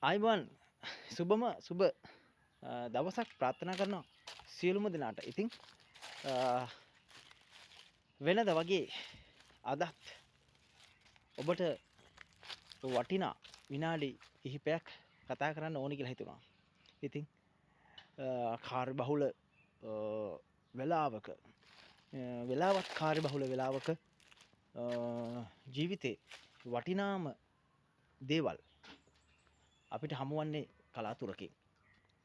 ආයිබෝන් සුබ දවසක් ප්‍රාර්ථනා කරනවා සියලුම දෙනාට. ඉතින් වෙනද වගේ අදත් ඔබට වටිනා විනාඩි කිහිපයක් කතා කරන්න ඕනි කියලා හිතුණා. ඉතින් කාර්ය බහුල වෙලාවක වෙලාවත් කාර්ය බහුල වෙලාවක ජීවිතේ වටිනාම දේවල් අපිට හමුවන්නේ කලාතුරකින්.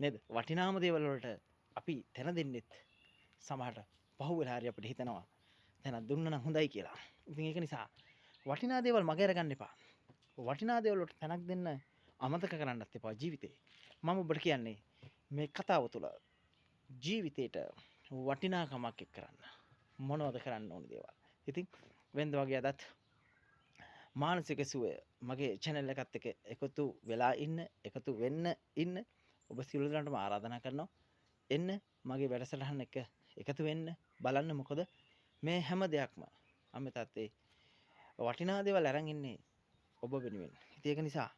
නේද? වටිනාම දේවල් වලට අපි තැන දෙන්නෙත් සමහරට පහුවෙලා හරි අපිට හිතනවා තැනක් දුන්නා නම් හොඳයි කියලා. ඉතින් ඒක නිසා වටිනා දේවල් මගේ අරගන්න එපා. වටිනා දේවල් වලට තැනක් දෙන්න අමතක කරන්නත් එපා ජීවිතේ. මම ඔබට කියන්නේ මේ කතාව තුළ ජීවිතේට වටිනාකමක් එක් කරන්න. මොනවද කරන්න ඕනි දේවල්. ඉතින් වෙනද වගේ අදත් මානසික සුවය මගේ channel එකත් එක්ක එකතු වෙලා එකතු වෙන්න ඉන්න ඔබ සියලු දෙනාටම ආරාධනා කරනවා. එන්න මගේ වැඩසටහන එක එකතු වෙන්න බලන්න. මොකද මේ හැම දෙයක්ම අම්මේ තාත්තේ වටිනා දේවල් අරන් ඉන්නේ ඔබ වෙනුවෙන්. ඉතින් ඒක නිසා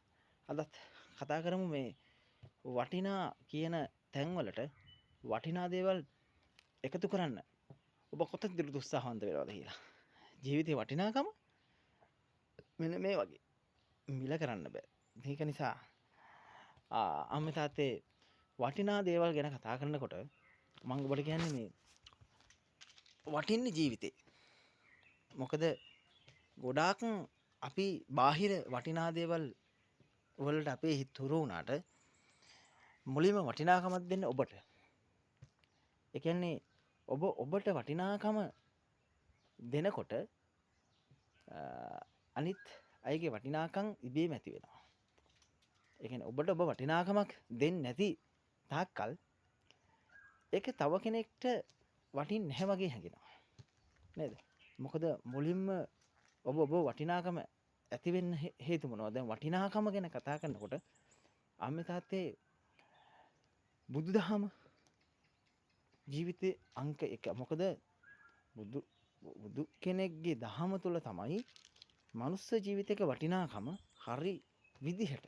අදත් කතා කරමු මේ වටිනා කියන තැන්වලට වටිනා දේවල් එකතු කරන්න ඔබ කොතෙන්ද උත්සාහවන්ත වෙනවද කියලා. ජීවිතේ වටිනාකම මෙන්න මේ වගේ මිල කරන්න බෑ. ඒක නිසා අම්මේ තාත්තේ වටිනා දේවල් ගැන කතා කරනකොට මම ඔබට කියන්නේ මේ වටින්නේ ජීවිතේ. මොකද ගොඩාක් අපි බාහිර වටිනා දේවල් වලට අපේ හිත හුරු වුණාට මුලින්ම වටිනාකමක් දෙන්න ඔබට. ඒ කියන්නේ ඔබට වටිනාකම දෙනකොට අනිත් අයගේ වටිනාකම් ඉබේම ඇති වෙනවා. ඒ කියන්නේ ඔබට ඔබ වටිනාකමක් දෙන්නේ නැති තාක්කල් ඒක තව කෙනෙක්ට වටින්නේ නැහැ වගේ හැඟෙනවා. නේද? මොකද මුලින්ම ඔබ වටිනාකම ඇති වෙන්න හේතු මොනවද? දැන් වටිනාකම ගැන කතා කරනකොට අම්මේ තාත්තේ බුදුදහම ජීවිතේ අංක 1. මොකද බුදු කෙනෙක්ගේ දහම තුළ තමයි මනුස්ස ජීවිතයක වටිනාකම හරි විදිහට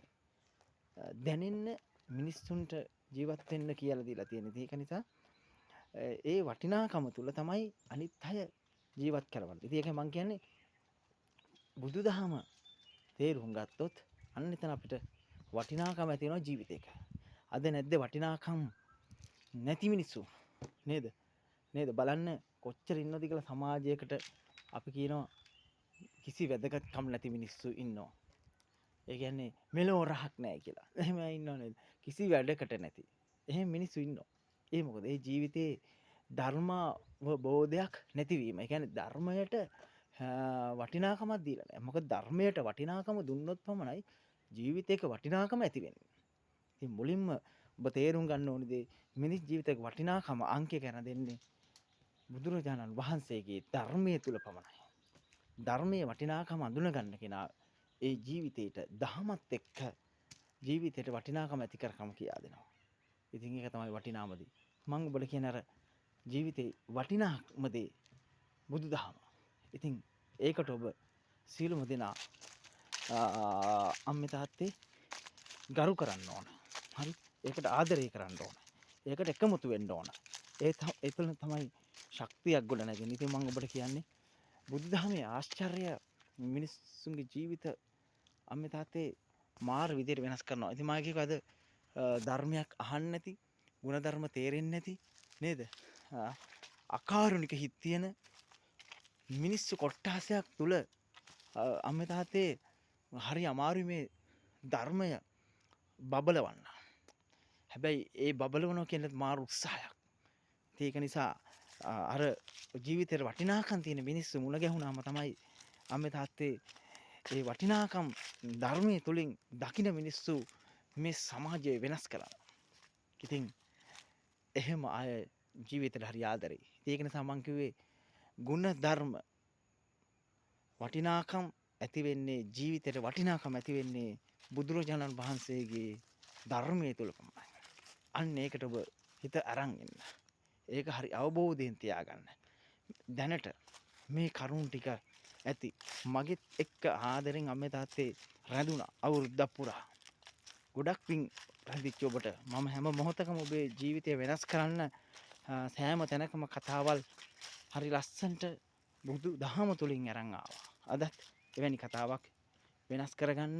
දැනෙන්න මිනිස්සුන්ට ජීවත් වෙන්න කියලා දීලා තියෙන. ඒක නිසා ඒ වටිනාකම තුළ තමයි අනිත් අය ජීවත් කරවන්නේ. ඉතින් ඒකයි මම කියන්නේ බුදුදහම තේරුම් ගත්තොත් අන්න එතන අපිට වටිනාකම ඇති වෙනවා ජීවිතේක. අද නැද්ද වටිනාකම් නැති මිනිස්සු? නේද? බලන්න කොච්චර ඉන්නවද කියලා සමාජයකට අපි කියනවා කිසි වැදගත්කම් නැති මිනිස්සු ඉන්නවා. ඒ කියන්නේ මෙලෝ රහක් නැහැ කියලා. එහෙම ඉන්නව නේද? කිසි වැඩකට නැති. එහෙම මිනිස්සු ඉන්නවා. ඒ මොකද ඒ ජීවිතේ ධර්මබෝධයක් නැතිවීම. ඒ කියන්නේ ධර්මයට වටිනාකමක් දීලා නැහැ. මොකද ධර්මයට වටිනාකම දුන්නොත් පමණයි ජීවිතේක වටිනාකම ඇති වෙන්නේ. ඉතින් මුලින්ම ඔබ තේරුම් ගන්න ඕනේ දේ මිනිස් ජීවිතයක වටිනාකම අංකය කරන දෙන්නේ බුදුරජාණන් වහන්සේගේ ධර්මයේ තුල පමණයි. ධර්මයේ වටිනාකම අඳුන ගන්න කෙනා ඒ ජීවිතේට දහමත් එක්ක ජීවිතේට වටිනාකම ඇති කරකම කියා දෙනවා. ඉතින් ඒක තමයි වටිනාම දේ. මම ඔබට කියන අර ජීවිතේ වටිනාම දේ බුදුදහම. ඉතින් ඒකට ඔබ සීලම දෙනා අම්මේ තාත්තේ ගරු කරන්න ඕන. හරි? ඒකට ආදරය කරන්න ඕන. ඒකට එකමුතු වෙන්න ඕන. ඒතන තමයි ශක්තියක් ගොඩ නැගෙන්නේ. ඉතින් මම ඔබට කියන්නේ බුදුදහමේ ආශ්චර්ය මිනිස්සුන්ගේ ජීවිත අම්මේ තාත්තේ මාර විදියට වෙනස් කරනවා. ඉතින් මම කියක අද ධර්මයක් අහන්න නැති, ಗುಣධර්ම තේරෙන්නේ නැති නේද? අකාරුණික හිත් තියෙන මිනිස්සු කොට්ටාසයක් තුල අම්මේ තාත්තේ හරි අමාරුයි මේ ධර්මය බබලවන්න. හැබැයි ඒ බබලවනවා කියන්නේ මාර උත්සාහයක්. ඒක නිසා අර ජීවිතේට වටිනාකම් තියෙන මිනිස්සු මුණ ගැහුණාම තමයි අම්මේ තාත්තේ ඒ වටිනාකම් ධර්මයේ තුලින් දකින මිනිස්සු මේ සමාජය වෙනස් කරනවා. ඉතින් එහෙම අය ජීවිතේට හරි ආදරේ. ඒක නිසා මම කිව්වේ ගුණ ධර්ම වටිනාකම් ඇති වෙන්නේ ජීවිතේට වටිනාකම් ඇති වෙන්නේ බුදුරජාණන් වහන්සේගේ ධර්මයේ තුල පමණයි. අන්න ඒකට ඔබ හිත අරන් ඉන්න. ඒක හරි අවබෝධයෙන් තියාගන්න. දැනට මේ කරුණ ටික ඇති මගෙත් එක්ක ආදරෙන් අම්මේ තාත්තේ රැඳුණා අවුරුද්දක් පුරා. ගොඩක් පිං පැදිච්ච ඔබට මම හැම මොහොතකම ඔබේ ජීවිතය වෙනස් කරන්න සෑම තැනකම කතාවල් හරි ලස්සන්ට බුදු දහම තුළින් අරන් ආවා. අදත් එවැනි කතාවක් වෙනස් කරගන්න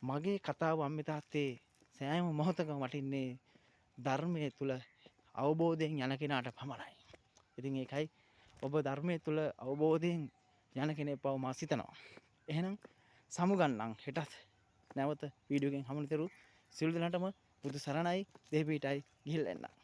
මගේ කතාව අම්මේ තාත්තේ සෑම මොහොතකම වටින්නේ ධර්මයේ තුල අවබෝධයෙන් යන කෙනාට පමණයි. ඉතින් ඒකයි ඔබ ධර්මයේ තුල අවබෝධයෙන් යන කෙනෙක් බව මා සිතනවා. එහෙනම් සමුගන්නම් හෙටත් නැවත වීඩියෝ එකෙන් හමුනතරු සියලු දෙනාටම බුදු සරණයි දෙවිපිටයි ගිහිල්ලා එන්න.